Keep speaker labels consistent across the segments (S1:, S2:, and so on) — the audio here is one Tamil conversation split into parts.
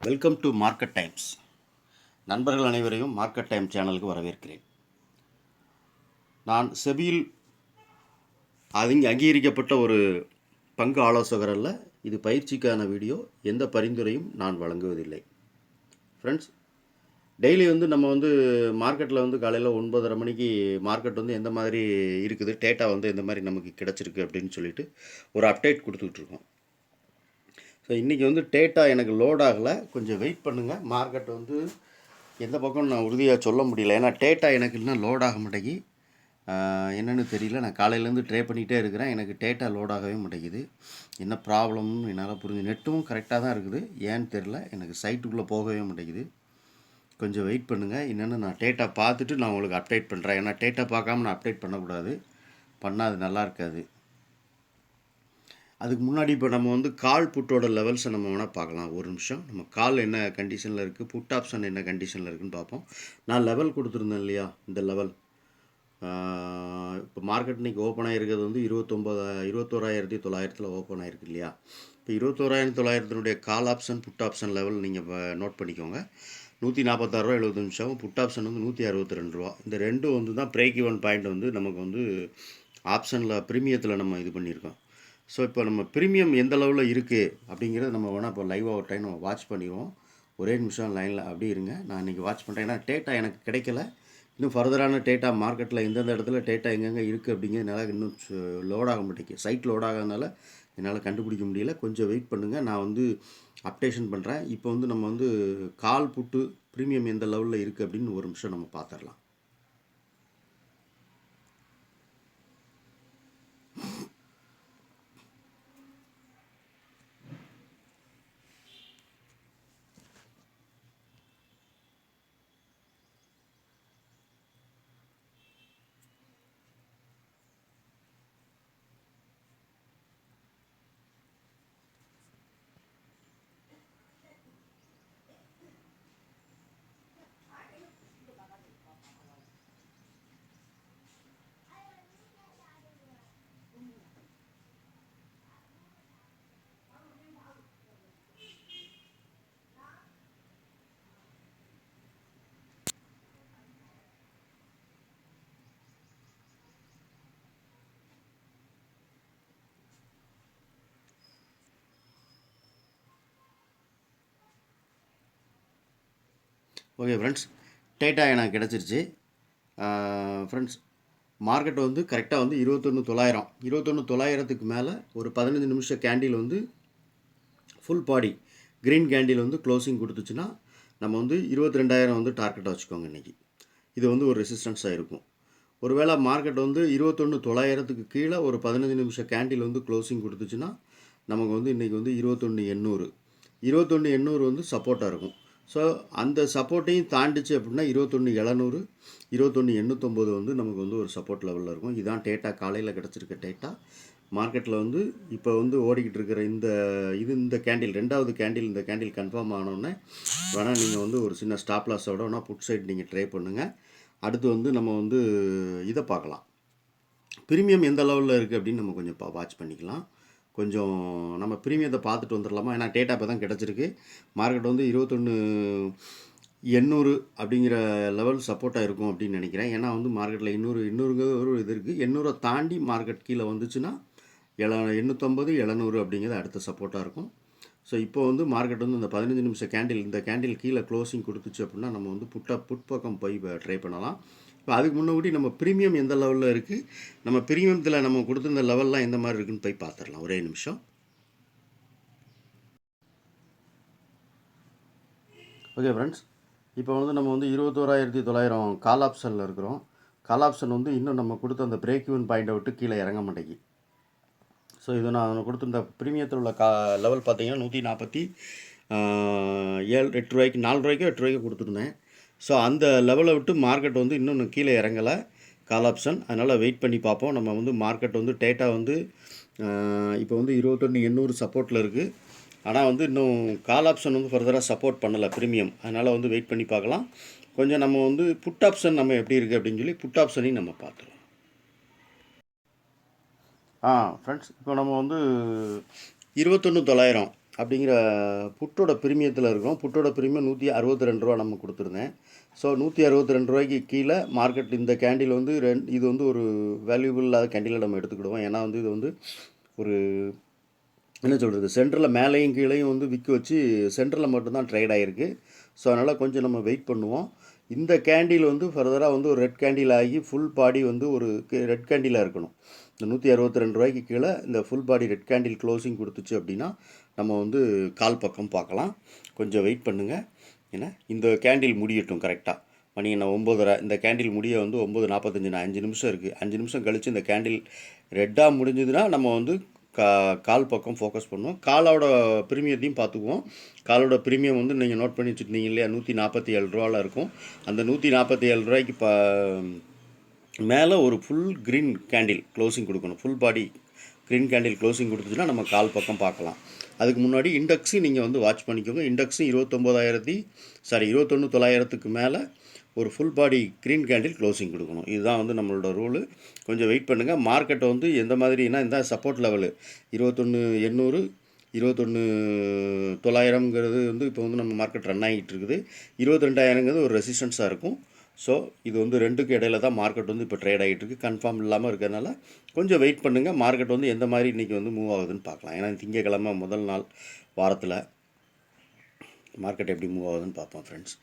S1: Welcome to market times. நண்பர்கள் அனைவரையும் மார்க்கெட் டைம் சேனலுக்கு வரவேற்கிறேன். நான் செபியில் அங்கீகரிக்கப்பட்ட ஒரு பங்கு ஆலோசகர் அல்ல. இது பயிற்சிக்கான வீடியோ. எந்த பரிந்துரையும் நான் வழங்குவதில்லை. ஃப்ரெண்ட்ஸ், டெய்லி நம்ம மார்க்கெட்டில் காலையில் 9:30 மணிக்கு மார்க்கெட் எந்த மாதிரி இருக்குது, டேட்டா எந்த மாதிரி நமக்கு கிடச்சிருக்கு அப்படின்னு சொல்லிட்டு ஒரு அப்டேட் கொடுத்துட்ருக்கோம். ஸோ இன்றைக்கி டேட்டா எனக்கு லோட் ஆகலை, கொஞ்சம் வெயிட் பண்ணுங்கள். மார்க்கெட் எந்த பக்கம் நான் உறுதியாக சொல்ல முடியல. ஏன்னா டேட்டா எனக்கு இன்னும் லோட் ஆக மாட்டேங்கி, என்னென்னு தெரியல. நான் காலையிலேருந்து ட்ரே பண்ணிகிட்டே இருக்கிறேன், எனக்கு டேட்டா லோட் ஆகவே மாட்டேங்குது. என்ன ப்ராப்ளம்னு என்னால் புரிஞ்சு. நெட்டும் கரெக்டாக தான் இருக்குது, ஏன்னு தெரில, எனக்கு சைட்டுக்குள்ளே போகவே மாட்டேங்குது. கொஞ்சம் வெயிட் பண்ணுங்கள். என்னென்னு நான் டேட்டா பார்த்துட்டு நான் உங்களுக்கு அப்டேட் பண்ணுறேன். ஏன்னா டேட்டா பார்க்காம நான் அப்டேட் பண்ணக்கூடாது, பண்ணால் அது நல்லா இருக்காது. அதுக்கு முன்னாடி இப்போ நம்ம கால் புட்டோட லெவல்ஸை நம்ம வேணால் பார்க்கலாம். ஒரு நிமிஷம். நம்ம கால் என்ன கண்டிஷனில் இருக்குது, புட் ஆப்ஷன் என்ன கண்டிஷனில் இருக்குதுன்னு பார்ப்போம். நான் லெவல் கொடுத்துருந்தேன் இல்லையா, இந்த லெவல். இப்போ மார்க்கெட் இன்றைக்கி ஓப்பன் ஆகிருக்கிறது 21,900 ஓப்பன் ஆகிருக்கு இல்லையா. இப்போ 21,900 call option put option level நீங்கள் நோட் பண்ணிக்கோங்க. 146.75 புட் ஆப்ஷன் 162 இந்த ரெண்டும் தான் பிரேக் ஈவன் பாயிண்ட் நமக்கு ஆப்ஷனில் ப்ரீமியத்தில் நம்ம இது பண்ணியிருக்கோம். ஸோ இப்போ நம்ம ப்ரீமியம் எந்த அளவில் இருக்குது அப்படிங்கிறத நம்ம வேணால் இப்போ லைவாக ஒரு டைம் நம்ம வாட்ச் பண்ணிடுவோம். ஒரே நிமிஷம் லைனில் அப்படி இருங்க. நான் இன்றைக்கி வாட்ச் பண்ணுறேன். ஏன்னா டேட்டா எனக்கு கிடைக்கல. இன்னும் ஃபர்தரான டேட்டா மார்க்கெட்டில் எந்தெந்த இடத்துல டேட்டா எங்கெங்கே இருக்குது அப்படிங்கிறதுனால இன்னும் லோட் ஆக மாட்டேங்குது. சைட் லோட் ஆகாதனால என்னால் கண்டுபிடிக்க முடியல. கொஞ்சம் வெயிட் பண்ணுங்கள், நான் அப்டேஷன் பண்ணுறேன். இப்போ நம்ம கால் புட்டு ப்ரீமியம் எந்த லெவலில் இருக்குது அப்படின்னு ஒரு நிமிஷம் நம்ம பார்த்துடலாம். ஓகே ஃப்ரெண்ட்ஸ், டேட்டா எனக்கு கிடச்சிருச்சு. ஃப்ரெண்ட்ஸ், மார்க்கெட் கரெக்டாக 21,900 21,900க்கு மேலே ஒரு 15 நிமிஷம் candle full body green candle closing கொடுத்துச்சுன்னா நம்ம 22,000 டார்கெட்டாக வச்சுக்கோங்க. இன்றைக்கி இது ஒரு ரெசிஸ்டன்ஸாக இருக்கும். ஒருவேளை மார்க்கெட் 21,900க்கு கீழே ஒரு 15 நிமிஷம் கேண்டில் க்ளோசிங் கொடுத்துச்சுன்னா நமக்கு இன்றைக்கி 21,800 21,800 சப்போர்ட்டாக இருக்கும். ஸோ அந்த சப்போர்ட்டையும் தாண்டிச்சு அப்படின்னா 21,700 21,890 நமக்கு ஒரு சப்போர்ட் லெவலில் இருக்கும். இதுதான் டேட்டா காலையில் கிடச்சிருக்க டேட்டா. மார்க்கெட்டில் இப்போ ஓடிக்கிட்டு இருக்கிற இந்த கேண்டில், ரெண்டாவது கேண்டில், இந்த கேண்டில் கன்ஃபார்ம் ஆனோடனே வேணால் நீங்கள் ஒரு சின்ன ஸ்டாப் லாஸோட வேணால் புட் சைட் நீங்கள் ட்ரை பண்ணுங்கள். அடுத்து நம்ம இதை பார்க்கலாம். ப்ரீமியம் எந்த லெவலில் இருக்குது அப்படின்னு நம்ம கொஞ்சம் வாட்ச் பண்ணிக்கலாம். கொஞ்சம் நம்ம ப்ரீமியத்தை பார்த்துட்டு வந்துடலாமா? ஏன்னா டேட்டா இப்போ தான் கிடச்சிருக்கு. மார்க்கெட் 21,800 அப்படிங்கிற லெவல் சப்போர்ட்டாக இருக்கும் அப்படின்னு நினைக்கிறேன். ஏன்னா மார்க்கெட்டில் 800 ஒரு இது இருக்குது. 800 தாண்டி மார்க்கெட் கீழே வந்துச்சுன்னா 850 700 அப்படிங்கிறது அடுத்த சப்போர்ட்டாக இருக்கும். ஸோ இப்போ மார்க்கெட் இந்த 15 நிமிஷம் கேண்டில், இந்த கேண்டில் கீழே க்ளோசிங் கொடுத்துச்சு அப்படின்னா நம்ம புட் பக்கம் போய் ட்ரை பண்ணலாம். இப்போ அதுக்கு முன்னாடி நம்ம ப்ரீமியம் எந்த லெவலில் இருக்குது, நம்ம ப்ரீமியத்தில் நம்ம கொடுத்துருந்த லெவல்லாம் எந்த மாதிரி இருக்குன்னு போய் பார்த்துடலாம். ஒரே நிமிஷம். ஓகே ஃப்ரெண்ட்ஸ், இப்போ நம்ம 21,900 கால் ஆப்ஷனில் இருக்கிறோம். கால் ஆப்ஷன் இன்னும் நம்ம கொடுத்த அந்த பிரேக் ஈவன் பாயிண்டை விட்டு கீழே இறங்க மாட்டேங்கி. ஸோ இது நான் கொடுத்துருந்த ப்ரீமியத்தில் உள்ள லெவல் பார்த்தீங்கன்னா 147 ரூபாய்க்கு 4 ரூபாய்க்கு 8 ரூபாய்க்கு கொடுத்துருந்தேன். ஸோ அந்த லெவலை விட்டு மார்க்கெட் இன்னும் கீழே இறங்கலை கால் ஆப்ஷன். அதனால் வெயிட் பண்ணி பார்ப்போம். நம்ம மார்க்கெட் டேட்டா இப்போ 21,800 சப்போர்ட்டில் இருக்குது. ஆனால் இன்னும் கால் ஆப்ஷன் ஃபர்தராக சப்போர்ட் பண்ணலை ப்ரீமியம். அதனால் வெயிட் பண்ணி பார்க்கலாம். கொஞ்சம் நம்ம புட் ஆப்ஷன் நம்ம எப்படி இருக்குது அப்படின்னு சொல்லி புட் ஆப்ஷனையும் நம்ம பார்த்துக்கலாம். ஃப்ரெண்ட்ஸ், இப்போ நம்ம 21,900 அப்படிங்கிற புட்டோட பிரீமியத்தில் இருக்கும். புட்டோட பிரீமியம் ரூ. 162 நம்ம கொடுத்துருந்தேன். ஸோ ரூ. 162 கீழே மார்க்கெட் இந்த கேண்டில் வந்து இது வந்து ஒரு வேல்யூபிள் இல்லாத கேண்டிலை நம்ம எடுத்துக்கிடுவோம். ஏன்னா வந்து இது வந்து ஒரு என்ன சொல்கிறது, சென்டரில் மேலேயும் கீழேயும் வந்து விற்க வச்சு சென்டரில் மட்டும்தான் ட்ரேட் ஆகிருக்கு. ஸோ அதனால் கொஞ்சம் நம்ம வெயிட் பண்ணுவோம். இந்த கேண்டில் வந்து ஃபர்தராக வந்து ஒரு ரெட் கேண்டில் ஆகி ஃபுல் பாடி வந்து ஒரு ரெட் கேண்டிலாக இருக்கணும். இந்த ரூ. 162 கீழே இந்த full body red candle closing கொடுத்துச்சு அப்படின்னா நம்ம வந்து கால் பக்கம் பார்க்கலாம். கொஞ்சம் வெயிட் பண்ணுங்கள். ஏன்னா இந்த கேண்டில் முடியட்டும் கரெக்டாக. மணி என்ன 9:30. இந்த கேண்டில் முடிய வந்து 9:45. 5 நிமிஷம் இருக்குது. 5 நிமிஷம் கழித்து இந்த கேண்டில் ரெட்டாக முடிஞ்சதுன்னா நம்ம வந்து கால் பக்கம் ஃபோக்கஸ் பண்ணுவோம். காலோட ப்ரீமியத்தையும் பார்த்துக்குவோம். காலோட ப்ரீமியம் வந்து நீங்கள் நோட் பண்ணி வச்சுருந்தீங்க இல்லையா, ரூ. 147 இருக்கும். அந்த ரூ. 147 மேலே ஒரு ஃபுல் க்ரீன் கேண்டில் க்ளோசிங் கொடுக்கணும். Full body green candle closing கொடுத்துச்சுன்னா நம்ம கால் பக்கம் பார்க்கலாம். அதுக்கு முன்னாடி இண்டெக்ஸும் நீங்கள் வந்து வாட்ச் பண்ணிக்கோங்க. இண்டெக்ஸும் 21,900 மேலே ஒரு full body green candle closing கொடுக்கணும். இதுதான் வந்து நம்மளோட ரூலு. கொஞ்சம் வெயிட் பண்ணுங்கள். மார்க்கெட்டை வந்து எந்த மாதிரினா இந்த சப்போர்ட் லெவலு 21,800 21,900ங்கிறது வந்து இப்போ வந்து நம்ம மார்க்கெட் ரன் ஆகிட்டு இருக்குது. 22,000ங்கிறது ஒரு ரெசிஸ்டன்ஸாக இருக்கும். ஸோ இது வந்து ரெண்டுக்கு இடையில தான் மார்க்கெட் வந்து இப்போ ட்ரேட் ஆகிட்டு இருக்குது. கன்ஃபார்ம் இல்லாமல் இருக்கிறதுனால கொஞ்சம் வெயிட் பண்ணுங்கள். மார்க்கெட் வந்து எந்த மாதிரி இன்றைக்கி வந்து மூவ் ஆகுதுன்னு பார்க்கலாம். ஏன்னா திங்கக்கிழமை முதல் நாள் வாரத்தில் மார்க்கெட் எப்படி மூவ் ஆகுதுன்னு பார்ப்போம் ஃப்ரெண்ட்ஸ்.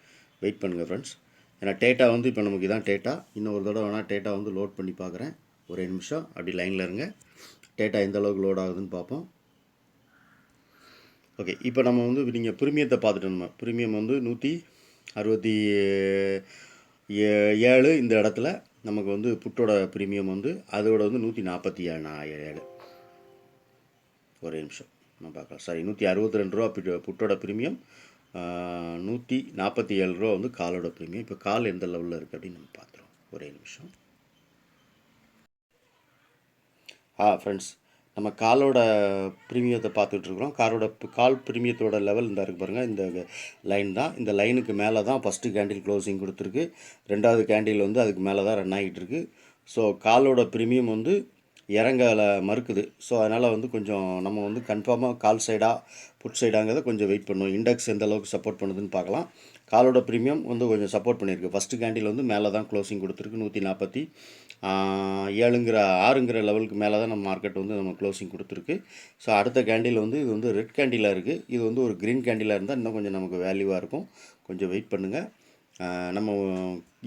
S1: வெயிட் பண்ணுங்கள் ஃப்ரெண்ட்ஸ். ஏன்னா டேட்டா வந்து இப்போ நமக்கு இதான் டேட்டா. இன்னும் ஒரு தடவை வேணால் டேட்டா வந்து லோட் பண்ணி பார்க்குறேன். ஒரே நிமிஷம் அப்படி லைனில் இருங்க. டேட்டா எந்த அளவுக்கு லோட் ஆகுதுன்னு பார்ப்போம். ஓகே, இப்போ நம்ம வந்து நீங்கள் ப்ரீமியத்தை பார்த்துட்டு நம்ம ப்ரீமியம் வந்து 167 இந்த இடத்துல நமக்கு வந்து புட்டோட ப்ரீமியம் வந்து அதோட வந்து 147. ஒரே நிமிஷம் நம்ம பார்க்கலாம். சாரி, ரூ. 162 புட்டோட ப்ரீமியம், ரூ. 147 வந்து காலோட ப்ரீமியம். இப்போ கால் எந்த லெவலில் இருக்குது அப்படின்னு நம்ம பார்த்துருவோம். ஒரே நிமிஷம். ஃப்ரெண்ட்ஸ், நம்ம காலோட ப்ரீமியத்தை பார்த்துட்ருக்குறோம். கால் ப்ரீமியத்தோட லெவல் இந்த இருக்குது பாருங்கள். இந்த லைன் தான். இந்த லைனுக்கு மேலே தான் ஃபஸ்ட்டு கேண்டில் க்ளோசிங் கொடுத்துருக்கு. ரெண்டாவது கேண்டில் வந்து அதுக்கு மேலே தான் ரன் ஆகிட்டு இருக்குது. ஸோ காலோட ப்ரீமியம் வந்து இறங்கல மறுக்குது. ஸோ அதனால் வந்து கொஞ்சம் நம்ம வந்து கன்ஃபார்மாக கால் சைடாக புட் சைடாங்கிறத கொஞ்சம் வெயிட் பண்ணுவோம். இண்டெக்ஸ் எந்த அளவுக்கு சப்போர்ட் பண்ணுதுன்னு பார்க்கலாம். காலோட ப்ரீமியம் வந்து கொஞ்சம் சப்போர்ட் பண்ணியிருக்கு. ஃபஸ்ட்டு கேண்டில் வந்து மேலே தான் க்ளோசிங் கொடுத்துருக்கு. 147 லெவலுக்கு மேலே தான் நம்ம மார்க்கெட் வந்து நம்ம க்ளோசிங் கொடுத்துருக்கு. ஸோ அடுத்த கேண்டில் வந்து இது வந்து ரெட் கேண்டிலாக இருக்குது. இது வந்து ஒரு க்ரீன் கேண்டிலாக இருந்தால் இன்னும் கொஞ்சம் நமக்கு வேல்யூவாக இருக்கும். கொஞ்சம் வெயிட் பண்ணுங்கள். நம்ம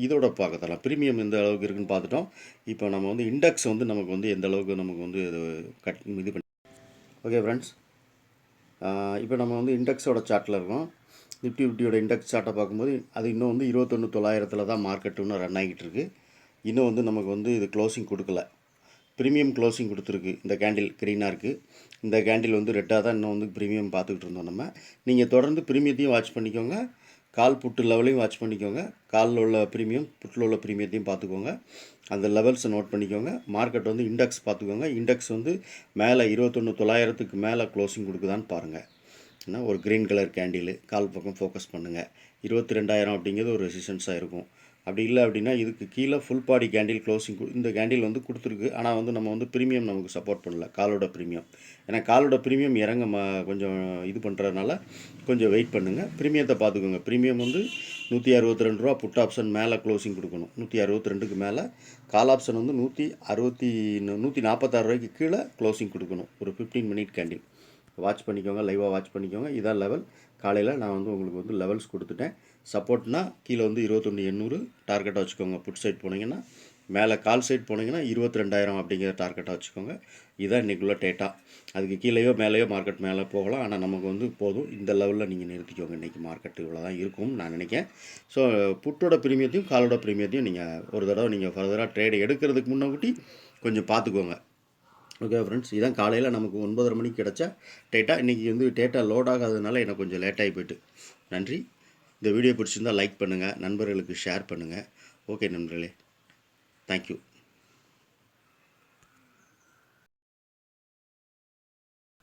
S1: இதோட பார்க்கலாம். ப்ரீமியம் எந்த அளவுக்கு இருக்குதுன்னு பார்த்துட்டோம். இப்போ நம்ம வந்து இண்டெக்ஸ் வந்து நமக்கு வந்து எந்த அளவுக்கு நமக்கு வந்து இது பண்ணி ஓகே ஃப்ரெண்ட்ஸ். இப்போ நம்ம வந்து இண்டெக்ஸோட சார்ட்டில் இருக்கோம். நிஃப்டி ஃபிஃப்டியோட இண்டெக்ஸ் சார்ட்டை பார்க்கும்போது அது இன்னும் வந்து 21,900 தான் மார்க்கெட் இன்னும் ரன் ஆகிட்டு இருக்குது. இன்னும் வந்து நமக்கு வந்து இது க்ளோசிங் கொடுக்கல. ப்ரீமியம் க்ளோசிங் கொடுத்துருக்கு. இந்த கேண்டில் க்ரீனாக இருக்குது. இந்த கேண்டில் வந்து ரெட்டாக தான் இன்னும் வந்து ப்ரீமியம் பார்த்துக்கிட்டு இருந்தோம் நம்ம. நீங்கள் தொடர்ந்து ப்ரீமியத்தையும் வாட்ச் பண்ணிக்கோங்க. கால் புட்டு லெவலையும் வாட்ச் பண்ணிக்கோங்க. காலில் உள்ள ப்ரீமியம் புட்டில் உள்ள ப்ரீமியத்தையும் பார்த்துக்கோங்க. அந்த லெவல்ஸை நோட் பண்ணிக்கோங்க. மார்க்கெட் வந்து இண்டெக்ஸ் பார்த்துக்கோங்க. இண்டெக்ஸ் வந்து மேலே 21,900 மேலே க்ளோசிங் கொடுக்குதான்னு பாருங்கள். ஏன்னா ஒரு க்ரீன் கலர் கேண்டில் கால் பக்கம் ஃபோக்கஸ் பண்ணுங்கள். 22,000 அப்படிங்கிறது ஒரு ரெசிஸ்டன்ஸாக இருக்கும். அப்படி இல்லை அப்படின்னா இதுக்கு கீழே ஃபுல் பாடி கேண்டில் க்ளோசிங் இந்த கேண்டில் வந்து கொடுத்துருக்கு. ஆனால் வந்து நம்ம வந்து ப்ரீமியம் நமக்கு சப்போர்ட் பண்ணல, காலோட ப்ரீமியம். ஏன்னா காலோட ப்ரீமியம் இறங்க கொஞ்சம் இது பண்ணுறதுனால கொஞ்சம் வெயிட் பண்ணுங்கள். ப்ரீமியத்தை பார்த்துக்கோங்க. ப்ரீமியம் வந்து ரூ. 162 புட் ஆப்ஷன் மேலே க்ளோசிங் கொடுக்கணும். 162க்கு மேலே. கால் ஆப்ஷன் வந்து 146 கீழே க்ளோசிங் கொடுக்கணும். ஒரு 15 மினிட் கேண்டில் வாட்ச் பண்ணிக்கோங்க. லைவாக வாட்ச் பண்ணிக்கோங்க. இதான் லெவல். காலையில் நான் வந்து உங்களுக்கு வந்து லெவல்ஸ் கொடுத்துட்டேன். சப்போர்ட்னா கீழே வந்து 21,800 டார்கெட்டாக வச்சுக்கோங்க. புட் சைட் போனீங்கன்னா. மேலே கால் சைட் போனீங்கன்னா 22,000 அப்படிங்கிற டார்கெட்டாக வச்சுக்கோங்க. இதுதான் இன்றைக்குள்ள டேட்டா. அதுக்கு கீழேயோ மேலேயோ மார்க்கெட் மேலே போகலாம். ஆனால் நமக்கு வந்து போதும். இந்த லெவலில் நீங்கள் நிறுத்திக்கோங்க. இன்றைக்கி மார்க்கெட் இவ்வளோ தான் இருக்கும்னு நான் நினைக்கிறேன். ஸோ புட்டோட ப்ரீமியத்தையும் காலோட ப்ரீமியத்தையும் நீங்கள் ஒரு தடவை நீங்கள் ஃபர்தராக ட்ரேடு எடுக்கிறதுக்கு முன்னாடி கொஞ்சம் பார்த்துக்கோங்க. ஓகே ஃப்ரெண்ட்ஸ், இதான் காலையில் நமக்கு 9:30 மணிக்கு கிடச்ச டேட்டா. இன்றைக்கி வந்து டேட்டா லோட் ஆகாததுனால எனக்கு கொஞ்சம் லேட்டாகி போய்ட்டு. நன்றி. இந்த வீடியோ பிடிச்சிருந்தால் லைக் பண்ணுங்கள், நண்பர்களுக்கு ஷேர் பண்ணுங்கள். ஓகே நண்பர்களே, தேங்க்யூ.